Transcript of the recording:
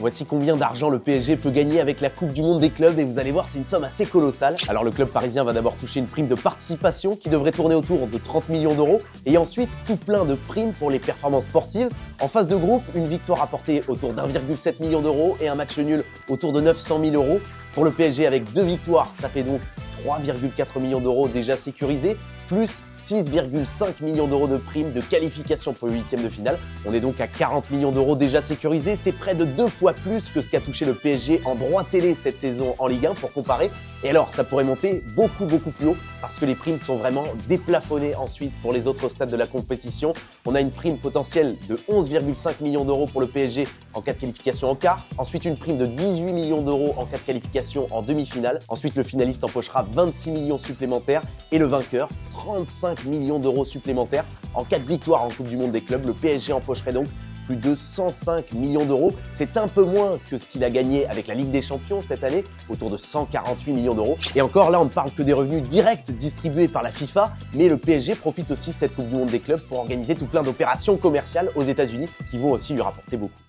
Voici combien d'argent le PSG peut gagner avec la Coupe du Monde des clubs et vous allez voir, c'est une somme assez colossale. Alors le club parisien va d'abord toucher une prime de participation qui devrait tourner autour de 30 millions d'euros et ensuite tout plein de primes pour les performances sportives. En phase de groupe, une victoire apportée autour d'1,7 million d'euros et un match nul autour de 900 000 euros. Pour le PSG, avec 2 victoires, ça fait donc 3,4 millions d'euros déjà sécurisés, plus 6,5 millions d'euros de primes de qualification pour le huitième de finale. On est donc à 40 millions d'euros déjà sécurisés. C'est près de 2 fois plus que ce qu'a touché le PSG en droit télé cette saison en Ligue 1 pour comparer. Et alors, ça pourrait monter beaucoup plus haut parce que les primes sont vraiment déplafonnées ensuite pour les autres stades de la compétition. On a une prime potentielle de 11,5 millions d'euros pour le PSG en cas de qualification en quart. Ensuite, une prime de 18 millions d'euros en cas de qualification en demi-finale. Ensuite, le finaliste empochera 26 millions supplémentaires et le vainqueur 35 millions d'euros supplémentaires. En cas de victoire en Coupe du Monde des clubs, le PSG empocherait donc plus de 105 millions d'euros. C'est un peu moins que ce qu'il a gagné avec la Ligue des Champions cette année, autour de 148 millions d'euros. Et encore là, on ne parle que des revenus directs distribués par la FIFA, mais le PSG profite aussi de cette Coupe du Monde des clubs pour organiser tout plein d'opérations commerciales aux États-Unis qui vont aussi lui rapporter beaucoup.